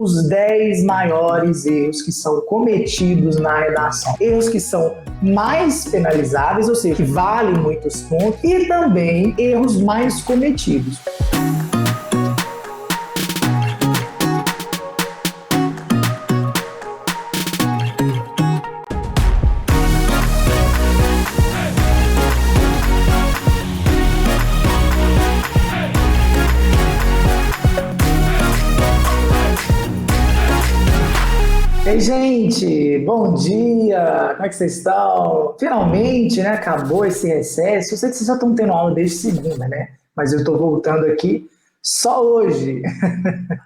os 10 maiores erros que são cometidos na redação. Erros que são mais penalizáveis, ou seja, que valem muitos pontos, e também erros mais cometidos. Ei, gente, bom dia! Como é que vocês estão? Finalmente, né, acabou esse recesso. Eu sei que vocês já estão tendo aula desde segunda, né? Mas eu estou voltando aqui só hoje.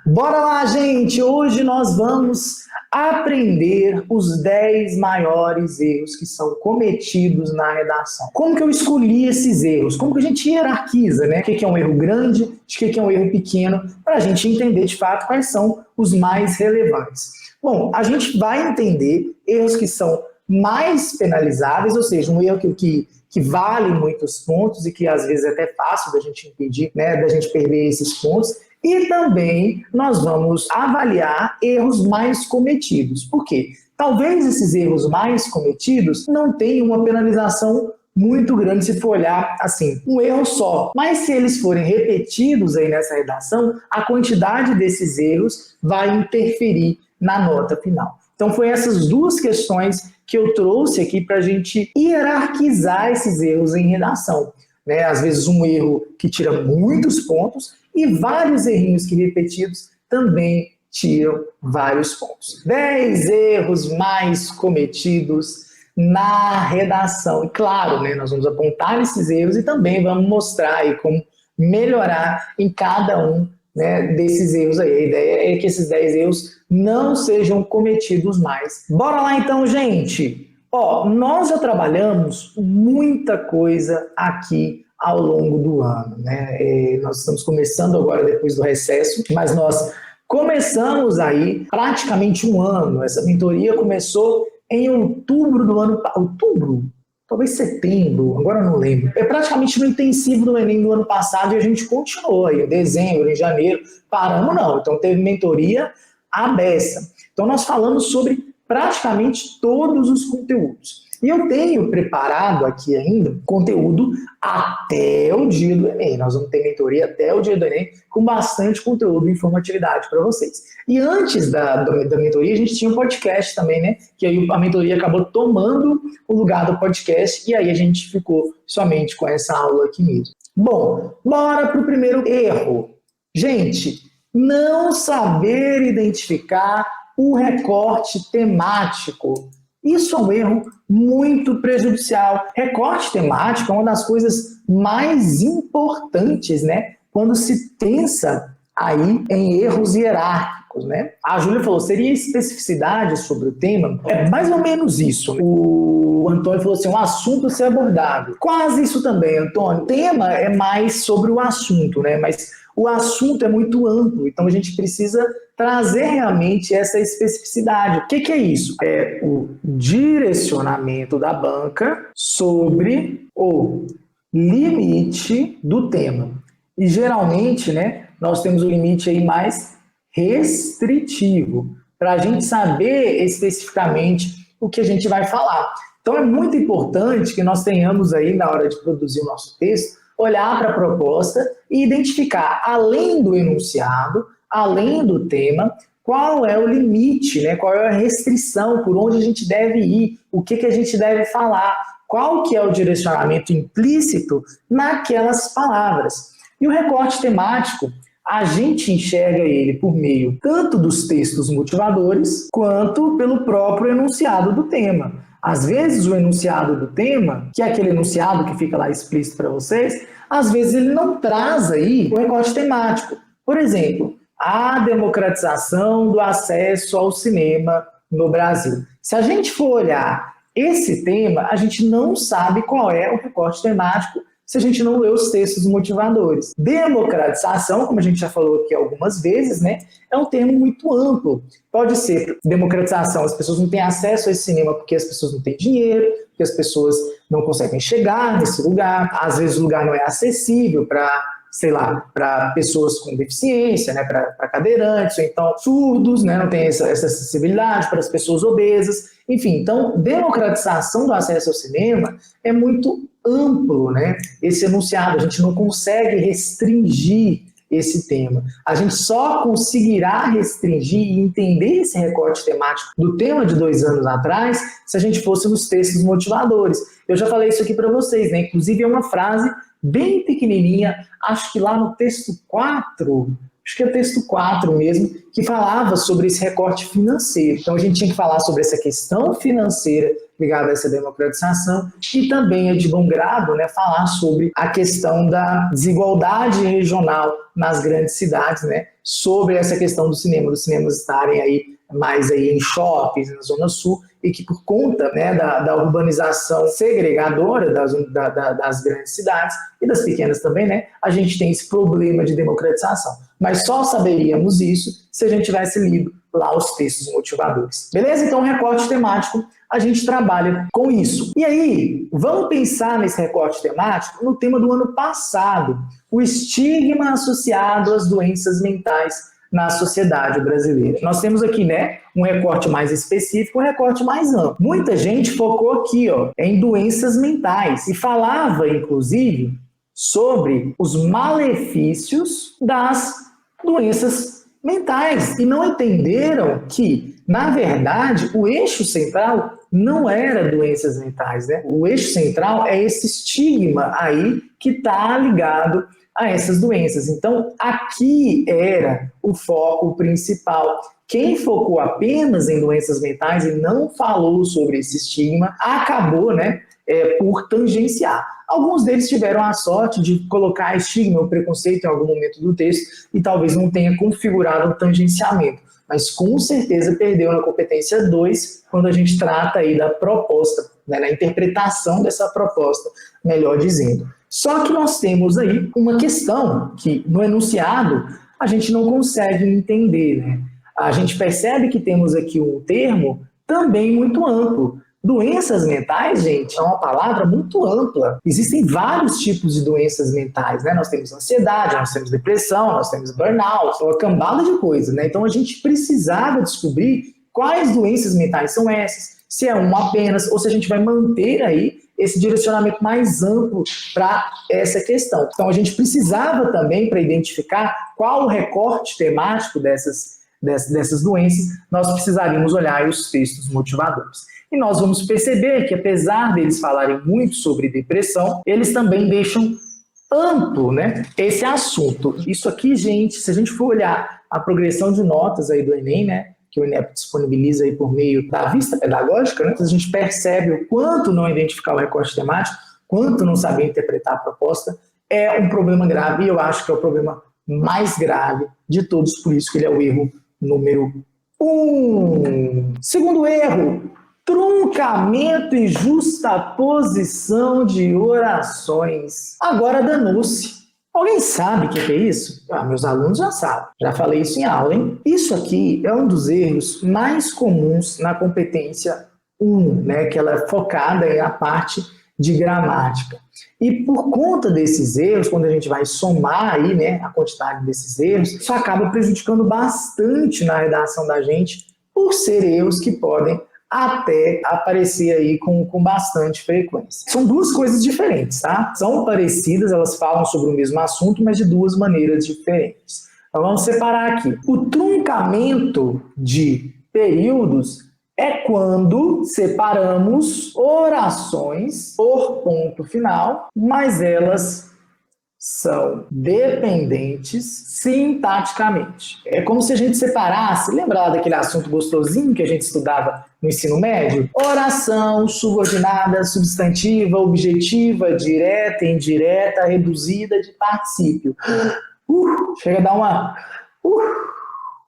Bora lá, gente! Hoje nós vamos aprender os 10 maiores erros que são cometidos na redação. Como que eu escolhi esses erros? Como que a gente hierarquiza, né? O que é um erro grande, de que é um erro pequeno, para a gente entender de fato quais são os mais relevantes. Bom, a gente vai entender erros que são mais penalizáveis, ou seja, um erro que vale muitos pontos e que às vezes é até fácil da gente impedir, né, da gente perder esses pontos. E também nós vamos avaliar erros mais cometidos. Por quê? Talvez esses erros mais cometidos não tenham uma penalização muito grande se for olhar assim, um erro só. Mas se eles forem repetidos aí nessa redação, a quantidade desses erros vai interferir na nota final. Então foi essas duas questões que eu trouxe aqui para a gente hierarquizar esses erros em redação. Né? Às vezes um erro que tira muitos pontos e vários errinhos que repetidos também tiram vários pontos. 10 erros mais cometidos na redação. E claro, né, nós vamos apontar esses erros e também vamos mostrar aí como melhorar em cada um, né, desses erros aí. A ideia é que esses 10 erros não sejam cometidos mais. Bora lá então, gente! Ó, nós já trabalhamos muita coisa aqui ao longo do ano, né? Nós estamos começando agora depois do recesso, mas nós começamos aí praticamente um ano. Essa mentoria começou em outubro do ano passado. Outubro? Talvez setembro, agora eu não lembro. É praticamente no intensivo do Enem do ano passado e a gente continuou aí, em dezembro, em janeiro, paramos não. Então teve mentoria à beça. Então nós falamos sobre praticamente todos os conteúdos. E eu tenho preparado aqui ainda conteúdo até o dia do Enem. Nós vamos ter mentoria até o dia do Enem com bastante conteúdo e informatividade para vocês. E antes da mentoria, a gente tinha um podcast também, né? Que aí a mentoria acabou tomando o lugar do podcast e aí a gente ficou somente com essa aula aqui mesmo. Bom, bora para o primeiro erro. Gente, não saber identificar o recorte temático. Isso é um erro muito prejudicial. Recorte temático é uma das coisas mais importantes, né? Quando se pensa aí em erros hierárquicos, né? A Júlia falou, seria especificidade sobre o tema? É mais ou menos isso. O Antônio falou assim, um assunto a ser abordado. Quase isso também, Antônio. O tema é mais sobre o assunto, né? Mas o assunto é muito amplo, então a gente precisa trazer realmente essa especificidade. O que é isso? É o direcionamento da banca sobre o limite do tema. E geralmente, né, nós temos o limite aí mais restritivo, para a gente saber especificamente o que a gente vai falar. Então é muito importante que nós tenhamos aí, na hora de produzir o nosso texto, olhar para a proposta e identificar, além do enunciado, além do tema, qual é o limite, né? Qual é a restrição, por onde a gente deve ir, o que a gente deve falar, qual que é o direcionamento implícito naquelas palavras. E o recorte temático, a gente enxerga ele por meio tanto dos textos motivadores, quanto pelo próprio enunciado do tema. Às vezes o enunciado do tema, que é aquele enunciado que fica lá explícito para vocês, às vezes ele não traz aí o recorte temático. Por exemplo, a democratização do acesso ao cinema no Brasil. Se a gente for olhar esse tema, a gente não sabe qual é o recorte temático se a gente não lê os textos motivadores. Democratização, como a gente já falou aqui algumas vezes, né, é um termo muito amplo. Pode ser democratização, as pessoas não têm acesso a esse cinema porque as pessoas não têm dinheiro, porque as pessoas não conseguem chegar nesse lugar, às vezes o lugar não é acessível para sei lá, para pessoas com deficiência, né, para cadeirantes, ou então surdos, né, não tem essa acessibilidade para as pessoas obesas, enfim. Então, democratização do acesso ao cinema é muito amplo, né, esse enunciado, a gente não consegue restringir esse tema. A gente só conseguirá restringir e entender esse recorte temático do tema de 2 anos atrás se a gente fosse nos textos motivadores. Eu já falei isso aqui para vocês, né? Inclusive é uma frase bem pequenininha, acho que lá no texto 4, acho que é o texto 4 mesmo, que falava sobre esse recorte financeiro. Então a gente tinha que falar sobre essa questão financeira ligada a essa democratização e também é de bom grado, né, falar sobre a questão da desigualdade regional nas grandes cidades, né, sobre essa questão dos cinemas estarem aí mais aí em shoppings, na Zona Sul, e que por conta, né, da urbanização segregadora das grandes cidades e das pequenas também, né, a gente tem esse problema de democratização. Mas só saberíamos isso se a gente tivesse lido lá os textos motivadores. Beleza? Então, recorte temático, a gente trabalha com isso. E aí, vamos pensar nesse recorte temático no tema do ano passado, o estigma associado às doenças mentais na sociedade brasileira. Nós temos aqui, né, um recorte mais específico, um recorte mais amplo. Muita gente focou aqui, ó, em doenças mentais e falava, inclusive, sobre os malefícios das doenças mentais e não entenderam que, na verdade, o eixo central não era doenças mentais, né? O eixo central é esse estigma aí que está ligado a essas doenças. Então, aqui era o foco principal. Quem focou apenas em doenças mentais e não falou sobre esse estigma, acabou, né, por tangenciar. Alguns deles tiveram a sorte de colocar estigma ou preconceito em algum momento do texto e talvez não tenha configurado o tangenciamento, mas com certeza perdeu na competência 2 quando a gente trata aí da proposta, né, na interpretação dessa proposta, melhor dizendo. Só que nós temos aí uma questão que no enunciado a gente não consegue entender, né? A gente percebe que temos aqui um termo também muito amplo. Doenças mentais, gente, é uma palavra muito ampla. Existem vários tipos de doenças mentais, né? Nós temos ansiedade, nós temos depressão, nós temos burnout, uma cambada de coisas, né? Então a gente precisava descobrir quais doenças mentais são essas, se é uma apenas, ou se a gente vai manter aí esse direcionamento mais amplo para essa questão. Então a gente precisava também, para identificar qual o recorte temático dessas doenças, nós precisaríamos olhar os textos motivadores. E nós vamos perceber que, apesar deles falarem muito sobre depressão, eles também deixam amplo, né, esse assunto. Isso aqui, gente, se a gente for olhar a progressão de notas aí do Enem, né, que o INEP disponibiliza aí por meio da vista pedagógica, né, a gente percebe o quanto não identificar o recorte temático, quanto não saber interpretar a proposta, é um problema grave e eu acho que é o problema mais grave de todos, por isso que ele é o erro número 1. Segundo erro, truncamento e justaposição de orações. Agora danou-se. Alguém sabe o que é isso? Meus alunos já sabem. Já falei isso em aula, hein? Isso aqui é um dos erros mais comuns na competência 1, né? Que ela é focada na parte de gramática. E por conta desses erros, quando a gente vai somar aí, né, a quantidade desses erros, isso acaba prejudicando bastante na redação da gente, por ser erros que podem até aparecer aí com bastante frequência. São duas coisas diferentes, tá? São parecidas, elas falam sobre o mesmo assunto, mas de duas maneiras diferentes. Então vamos separar aqui. O truncamento de períodos é quando separamos orações por ponto final, mas elas são dependentes sintaticamente. É como se a gente separasse, lembra daquele assunto gostosinho que a gente estudava no ensino médio? Oração subordinada, substantiva, objetiva, direta, indireta, reduzida de particípio. Chega a dar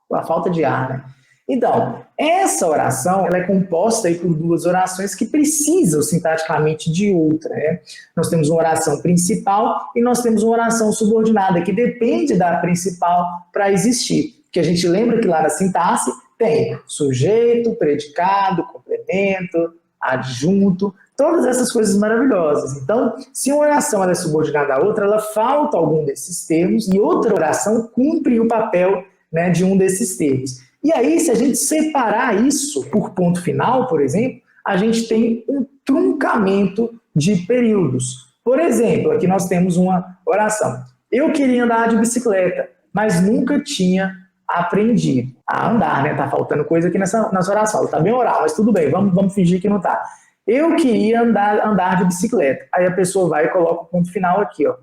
uma falta de ar, né? Então, essa oração ela é composta aí por duas orações que precisam sintaticamente de outra, né? Nós temos uma oração principal e nós temos uma oração subordinada que depende da principal para existir. Porque a gente lembra que lá na sintaxe tem sujeito, predicado, complemento, adjunto, todas essas coisas maravilhosas. Então, se uma oração ela é subordinada à outra, ela falta algum desses termos e outra oração cumpre o papel, né, de um desses termos. E aí, se a gente separar isso por ponto final, por exemplo, a gente tem um truncamento de períodos. Por exemplo, aqui nós temos uma oração. Eu queria andar de bicicleta, mas nunca tinha aprendido a andar, né? Tá faltando coisa aqui nessa oração. Tá bem oral, mas tudo bem, vamos fingir que não tá. Eu queria andar de bicicleta. Aí a pessoa vai e coloca o ponto final aqui, ó.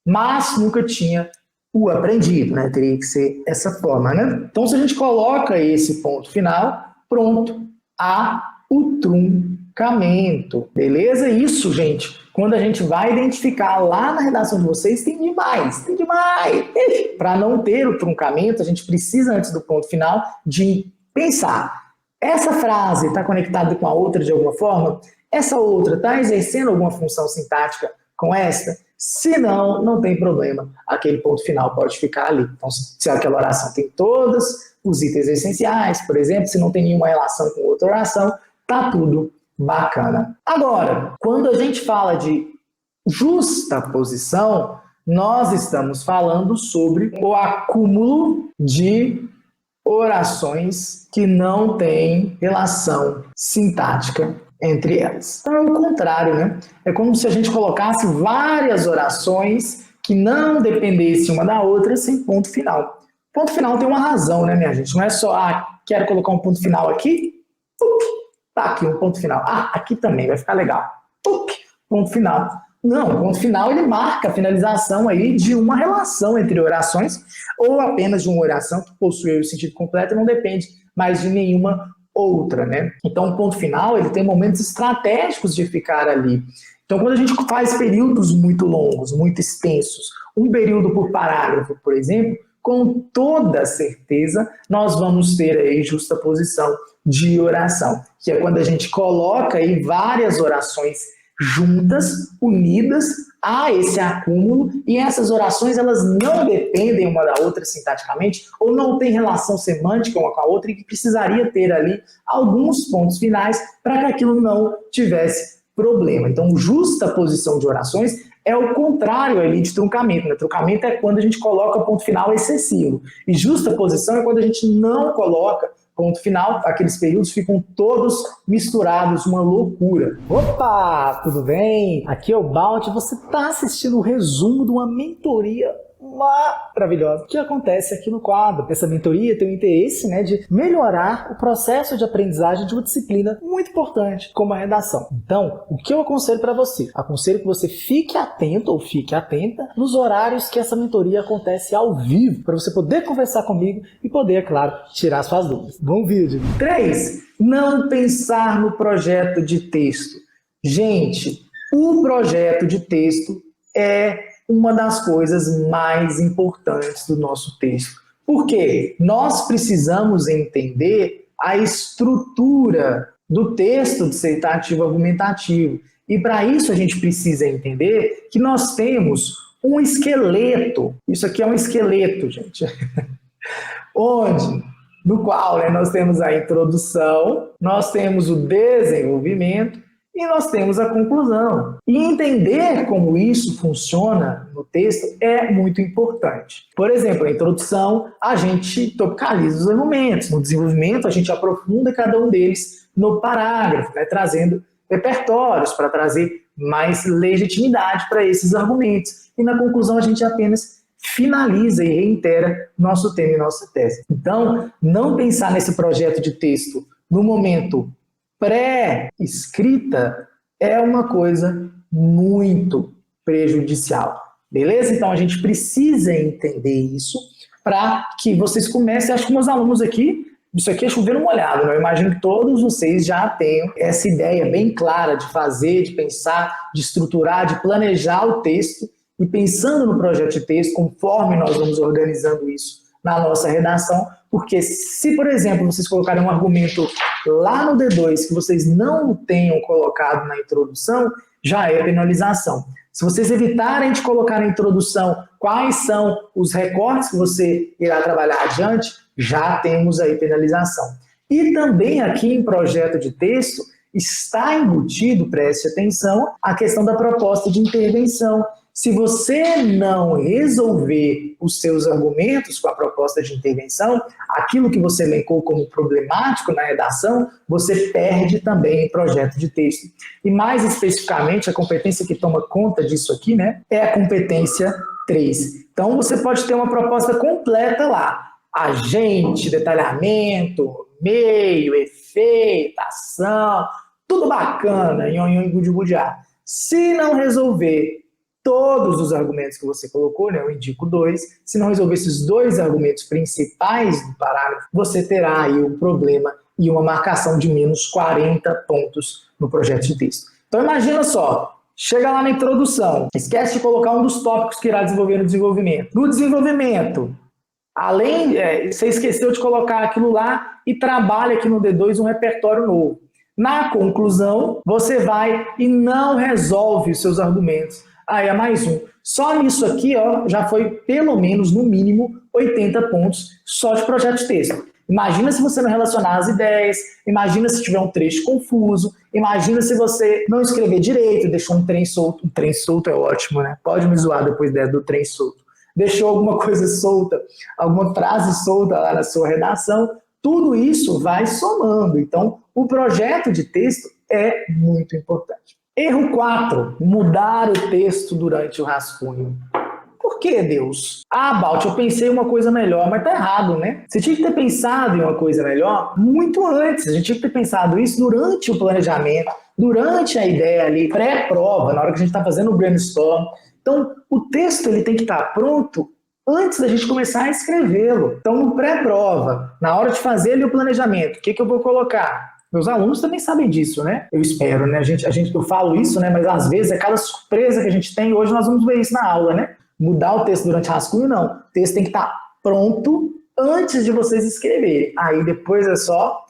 Mas nunca tinha o aprendido, né? Teria que ser essa forma, né? Então, se a gente coloca esse ponto final, pronto, há o truncamento, beleza? Isso, gente, quando a gente vai identificar lá na redação de vocês, tem demais. Para não ter o truncamento, a gente precisa, antes do ponto final, de pensar. Essa frase está conectada com a outra de alguma forma? Essa outra está exercendo alguma função sintática com esta? Se não, não tem problema. Aquele ponto final pode ficar ali. Então, se aquela oração tem todos os itens essenciais, por exemplo, se não tem nenhuma relação com outra oração, tá tudo bacana. Agora, quando a gente fala de justaposição, nós estamos falando sobre o acúmulo de orações que não têm relação sintática entre elas. Então é o contrário, né? É como se a gente colocasse várias orações que não dependessem uma da outra sem ponto final. Ponto final tem uma razão, né, minha gente? Não é só, quero colocar um ponto final aqui, tá aqui um ponto final. Aqui também vai ficar legal. Ponto final. Não, o ponto final ele marca a finalização aí de uma relação entre orações ou apenas de uma oração que possui o sentido completo e não depende mais de nenhuma outra, né? Então, o ponto final ele tem momentos estratégicos de ficar ali. Então, quando a gente faz períodos muito longos, muito extensos, um período por parágrafo, por exemplo, com toda certeza nós vamos ter aí justaposição de oração, que é quando a gente coloca aí várias orações juntas, unidas a esse acúmulo, e essas orações elas não dependem uma da outra sintaticamente, ou não têm relação semântica uma com a outra, e que precisaria ter ali alguns pontos finais para que aquilo não tivesse problema. Então, justaposição de orações é o contrário ali de truncamento, né? Truncamento é quando a gente coloca ponto final excessivo, e justaposição é quando a gente não coloca ponto final, aqueles períodos ficam todos misturados, uma loucura. Opa, tudo bem? Aqui é o Balt, você está assistindo o resumo de uma mentoria maravilhosa que acontece aqui no quadro. Essa mentoria tem o interesse, né, de melhorar o processo de aprendizagem de uma disciplina muito importante, como a redação. Então, o que eu aconselho para você? Aconselho que você fique atento ou fique atenta nos horários que essa mentoria acontece ao vivo, para você poder conversar comigo e poder, é claro, tirar suas dúvidas. Bom vídeo! 3. Não pensar no projeto de texto. Gente, o projeto de texto é uma das coisas mais importantes do nosso texto. Por quê? Nós precisamos entender a estrutura do texto dissertativo argumentativo. E para isso a gente precisa entender que nós temos um esqueleto. Isso aqui é um esqueleto, gente. No qual, né, nós temos a introdução, nós temos o desenvolvimento, e nós temos a conclusão. E entender como isso funciona no texto é muito importante. Por exemplo, a introdução, a gente topicaliza os argumentos. No desenvolvimento, a gente aprofunda cada um deles no parágrafo, né, trazendo repertórios para trazer mais legitimidade para esses argumentos. E na conclusão, a gente apenas finaliza e reitera nosso tema e nossa tese. Então, não pensar nesse projeto de texto no momento pré-escrita é uma coisa muito prejudicial, beleza? Então a gente precisa entender isso para que vocês comecem, acho que meus alunos aqui, isso aqui é chover no molhado, né? Eu imagino que todos vocês já tenham essa ideia bem clara de fazer, de pensar, de estruturar, de planejar o texto e pensando no projeto de texto, conforme nós vamos organizando isso na nossa redação, porque se, por exemplo, vocês colocarem um argumento lá no D2 que vocês não tenham colocado na introdução, já é penalização. Se vocês evitarem de colocar na introdução quais são os recortes que você irá trabalhar adiante, já temos aí penalização. E também aqui em projeto de texto, está embutido, preste atenção, a questão da proposta de intervenção. Se você não resolver os seus argumentos com a proposta de intervenção, aquilo que você elencou como problemático na redação, você perde também o projeto de texto. E mais especificamente, a competência que toma conta disso aqui, né, é a competência 3. Então, você pode ter uma proposta completa lá. Agente, detalhamento, meio, efeito, ação, tudo bacana, nhonhon e gudibudiá. Se não resolver todos os argumentos que você colocou, né, eu indico 2, se não resolver esses 2 argumentos principais do parágrafo, você terá aí um problema e uma marcação de menos 40 pontos no projeto de texto. Então imagina só, chega lá na introdução, esquece de colocar um dos tópicos que irá desenvolver no desenvolvimento. No desenvolvimento, você esqueceu de colocar aquilo lá e trabalha aqui no D2 um repertório novo. Na conclusão, você vai e não resolve os seus argumentos. Aí é mais um. Só nisso aqui, ó, já foi pelo menos, no mínimo, 80 pontos só de projeto de texto. Imagina se você não relacionar as ideias, imagina se tiver um trecho confuso, imagina se você não escrever direito, deixou um trem solto. Um trem solto é ótimo, né? Pode me zoar depois do trem solto. Deixou alguma coisa solta, alguma frase solta lá na sua redação, tudo isso vai somando. Então, o projeto de texto é muito importante. Erro 4, mudar o texto durante o rascunho. Por que, Deus? Balt, eu pensei uma coisa melhor, mas tá errado, né? Você tinha que ter pensado em uma coisa melhor muito antes. A gente tinha que ter pensado isso durante o planejamento, durante a ideia ali, pré-prova, na hora que a gente está fazendo o brainstorm. Então, o texto ele tem que estar pronto antes da gente começar a escrevê-lo. Então, no pré-prova, na hora de fazer ali o planejamento, o que eu vou colocar? Meus alunos também sabem disso, né? Eu espero, né? Eu falo isso, né? Mas às vezes é cada surpresa que a gente tem. Hoje nós vamos ver isso na aula, né? Mudar o texto durante rascunho, não. O texto tem que estar pronto antes de vocês escreverem. Aí depois é só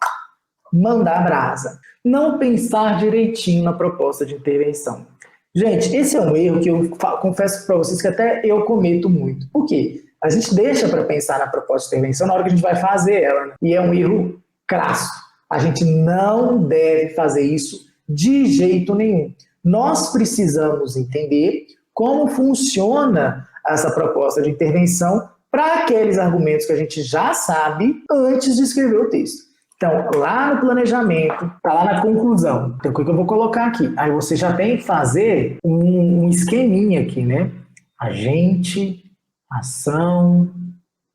mandar brasa. Não pensar direitinho na proposta de intervenção. Gente, esse é um erro que eu confesso para vocês que até eu cometo muito. Por quê? A gente deixa para pensar na proposta de intervenção na hora que a gente vai fazer ela, né? E é um erro crasso. A gente não deve fazer isso de jeito nenhum. Nós precisamos entender como funciona essa proposta de intervenção para aqueles argumentos que a gente já sabe antes de escrever o texto. Então, lá no planejamento, está lá na conclusão. Então, o que eu vou colocar aqui? Aí você já tem que fazer um esqueminha aqui, né? Agente, ação,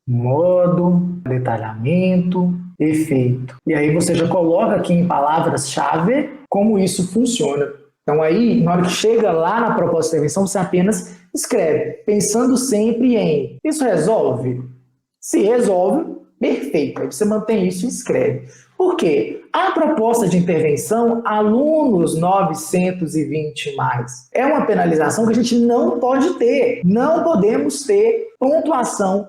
modo, detalhamento, efeito. E aí você já coloca aqui em palavras-chave como isso funciona. Então aí, na hora que chega lá na proposta de intervenção, você apenas escreve, pensando sempre em: isso resolve? Se resolve, perfeito. Aí você mantém isso e escreve. Por quê? A proposta de intervenção, alunos 920 mais, é uma penalização que a gente não pode ter. Não podemos ter pontuação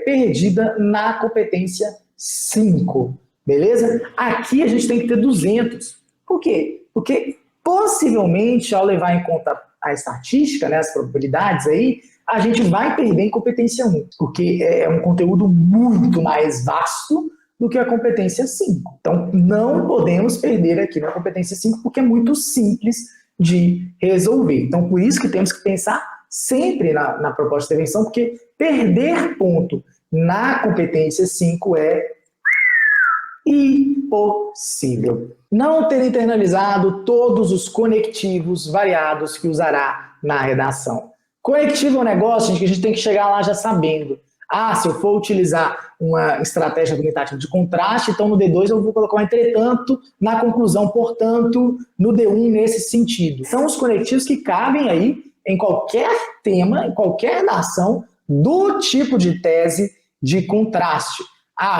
perdida na competência 5, beleza? Aqui a gente tem que ter 200. Por quê? Porque possivelmente, ao levar em conta a estatística, né, as probabilidades aí, a gente vai perder em competência 1, porque é um conteúdo muito mais vasto do que a competência 5. Então, não podemos perder aqui na competência 5, porque é muito simples de resolver. Então, por isso que temos que pensar sempre na proposta de intervenção, porque perder ponto na competência 5 é impossível. Não ter internalizado todos os conectivos variados que usará na redação. Conectivo é um negócio, gente, que a gente tem que chegar lá já sabendo. Se eu for utilizar uma estratégia argumentativa de contraste, então no D2 eu vou colocar um entretanto na conclusão, portanto, no D1 nesse sentido. São os conectivos que cabem aí em qualquer tema, em qualquer redação do tipo de tese de contraste.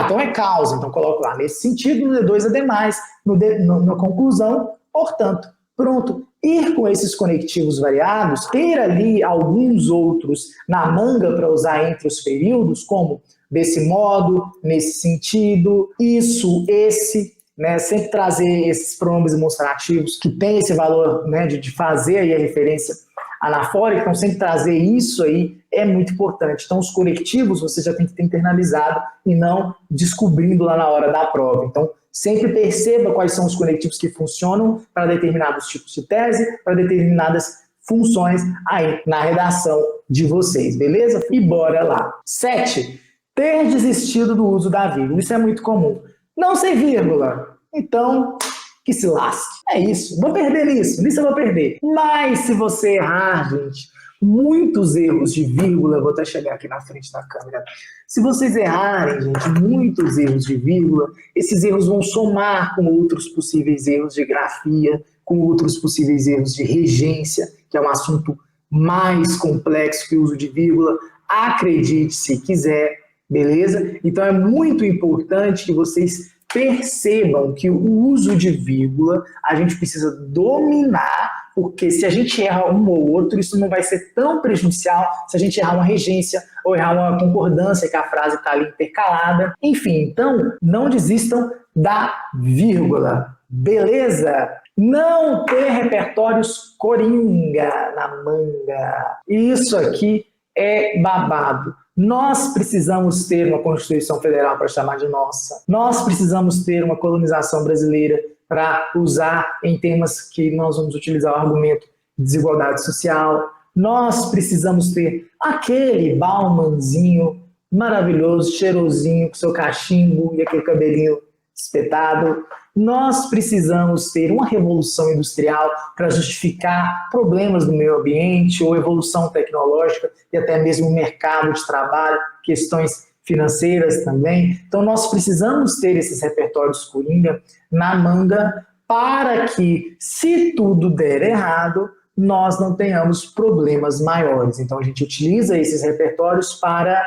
Então é causa, então coloco lá nesse sentido, no D2 é demais, na conclusão, portanto, pronto. Ir com esses conectivos variados, ter ali alguns outros na manga para usar entre os períodos, como desse modo, nesse sentido, isso, esse, né? Sempre trazer esses pronomes demonstrativos que tem esse valor, né, de fazer aí a referência anafórica, então sempre trazer isso aí é muito importante. Então os conectivos você já tem que ter internalizado e não descobrindo lá na hora da prova. Então Sempre perceba quais são os conectivos que funcionam para determinados tipos de tese, para determinadas funções aí na redação de vocês, beleza? E bora lá. 7. Ter desistido do uso da vírgula. Isso é muito comum. Não sei vírgula. Então, que se lasque. É isso. Vou perder nisso. Nisso eu vou perder. Mas se você errar, gente, muitos erros de vírgula, vou até chegar aqui na frente da câmera. Se vocês errarem, gente, muitos erros de vírgula, esses erros vão somar com outros possíveis erros de grafia, com outros possíveis erros de regência, que é um assunto mais complexo que o uso de vírgula. Acredite se quiser, beleza? Então é muito importante que vocês percebam que o uso de vírgula a gente precisa dominar, porque se a gente erra um ou outro, isso não vai ser tão prejudicial se a gente errar uma regência ou errar uma concordância, que a frase está ali intercalada. Enfim, então não desistam da vírgula, beleza? Não ter repertórios coringa na manga. Isso aqui é babado. Nós precisamos ter uma Constituição Federal para chamar de nossa. Nós precisamos ter uma colonização brasileira para usar em temas que nós vamos utilizar o argumento de desigualdade social. Nós precisamos ter aquele Baumanzinho maravilhoso, cheirosinho, com seu cachimbo e aquele cabelinho espetado. Nós precisamos ter uma revolução industrial para justificar problemas do meio ambiente ou evolução tecnológica e até mesmo mercado de trabalho, questões financeiras também. Então nós precisamos ter esses repertórios coringa na manga para que, se tudo der errado, nós não tenhamos problemas maiores. Então a gente utiliza esses repertórios para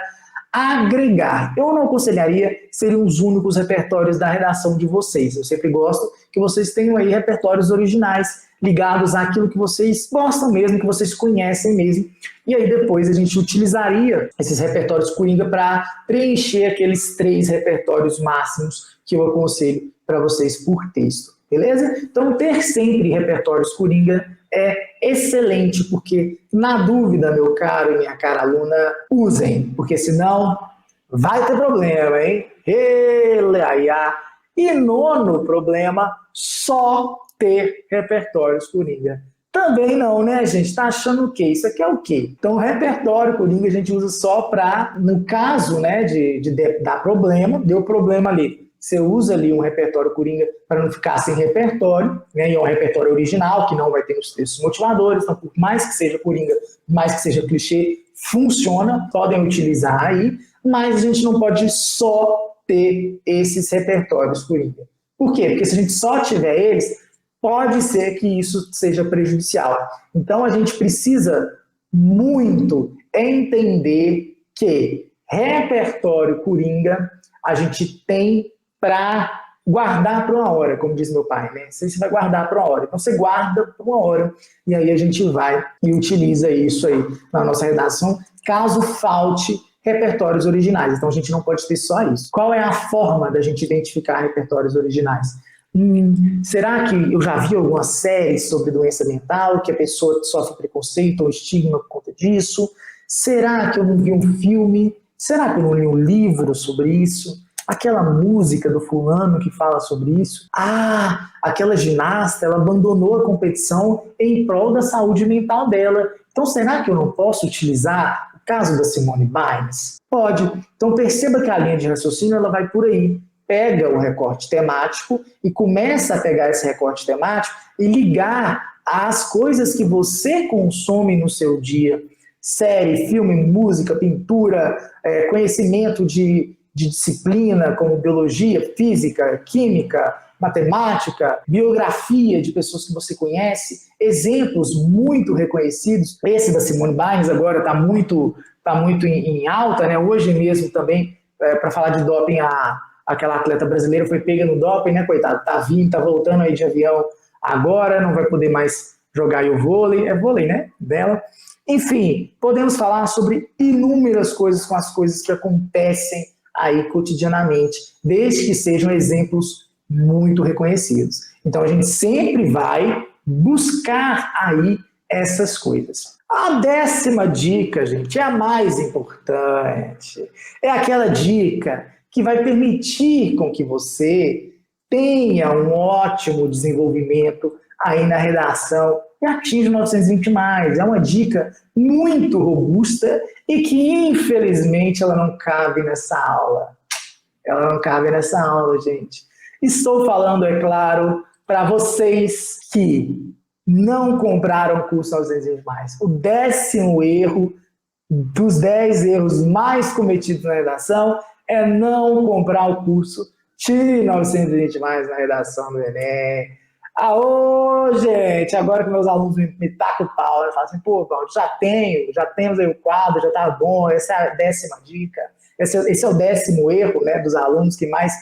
agregar. Eu não aconselharia serem os únicos repertórios da redação de vocês. Eu sempre gosto que vocês tenham aí repertórios originais ligados àquilo que vocês gostam mesmo, que vocês conhecem mesmo. E aí depois a gente utilizaria esses repertórios coringa para preencher aqueles 3 repertórios máximos que eu aconselho para vocês por texto. Beleza? Então ter sempre repertórios coringa é excelente, porque na dúvida, meu caro e minha cara aluna, usem, porque senão vai ter problema, hein? E 9º problema, só ter repertórios coringa. Também não, né, gente? Tá achando o quê? Isso aqui é o quê? Então, o repertório coringa a gente usa só para, no caso, né, de dar problema, deu problema ali. Você usa ali um repertório coringa para não ficar sem repertório, né? E é um repertório original, que não vai ter os textos motivadores, então por mais que seja coringa, por mais que seja clichê, funciona, podem utilizar aí, mas a gente não pode só ter esses repertórios coringa. Por quê? Porque se a gente só tiver eles, pode ser que isso seja prejudicial. Então a gente precisa muito entender que repertório coringa a gente tem para guardar para uma hora, como diz meu pai, né? Você vai guardar para uma hora. Então você guarda para uma hora e aí a gente vai e utiliza isso aí na nossa redação, caso falte repertórios originais. Então a gente não pode ter só isso. Qual é a forma da gente identificar repertórios originais? Será que eu já vi alguma série sobre doença mental, que a pessoa sofre preconceito ou estigma por conta disso? Será que eu não vi um filme? Será que eu não li um livro sobre isso? Aquela música do fulano que fala sobre isso? Ah, aquela ginasta, ela abandonou a competição em prol da saúde mental dela. Então será que eu não posso utilizar o caso da Simone Biles? Pode. Então perceba que a linha de raciocínio ela vai por aí. Pega o recorte temático e começa a pegar esse recorte temático e ligar às coisas que você consome no seu dia. Série, filme, música, pintura, conhecimento de disciplina como biologia, física, química, matemática, biografia de pessoas que você conhece, exemplos muito reconhecidos. Esse da Simone Biles agora está muito em alta, né? Hoje mesmo também, para falar de doping, aquela atleta brasileira foi pega no doping, né, coitado? Tá vindo, tá voltando aí de avião agora, não vai poder mais jogar aí o vôlei, é vôlei, né, dela. Enfim, podemos falar sobre inúmeras coisas com as coisas que acontecem aí cotidianamente, desde que sejam exemplos muito reconhecidos. Então a gente sempre vai buscar aí essas coisas. A 10ª dica, gente, é a mais importante. É aquela dica que vai permitir com que você tenha um ótimo desenvolvimento aí na redação e atinja 920 mais. É uma dica muito robusta e que, infelizmente, ela não cabe nessa aula. Ela não cabe nessa aula, gente. Estou falando, é claro, para vocês que não compraram o curso 920 mais. O 10º erro dos 10 erros mais cometidos na redação é não comprar o curso Tire 920 mais na redação do Enem. Aô, gente, agora que meus alunos me tacam o pau, eu falo assim, pô, Paulo, já temos aí o quadro, já tá bom, essa é a 10ª dica, esse é o 10º erro, né, dos alunos que mais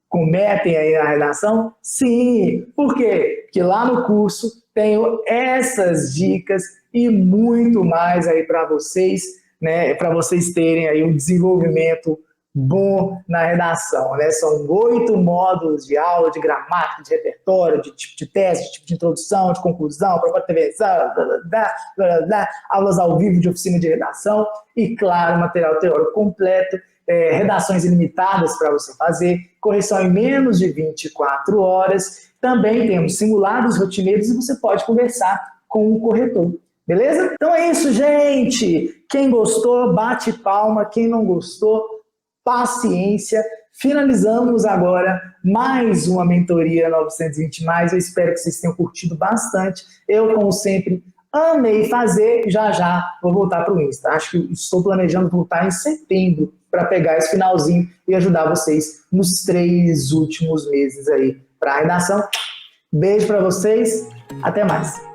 cometem aí na redação? Sim, por quê? Porque lá no curso tenho essas dicas e muito mais aí para vocês, né, para vocês terem aí um desenvolvimento bom na redação, né? São 8 módulos de aula, de gramática, de repertório, de tipo de teste, de tipo de introdução, de conclusão, proposta de intervenção, aulas ao vivo de oficina de redação e, claro, material teórico completo, redações ilimitadas para você fazer, correção em menos de 24 horas. Também temos simulados rotineiros e você pode conversar com o corretor. Beleza? Então é isso, gente! Quem gostou, bate palma. Quem não gostou, paciência. Finalizamos agora mais uma mentoria 920 mais. Eu espero que vocês tenham curtido bastante. Eu, como sempre, amei fazer. Já vou voltar para o Insta. Acho que estou planejando voltar em setembro para pegar esse finalzinho e ajudar vocês nos 3 últimos meses aí para a redação. Beijo para vocês. Até mais.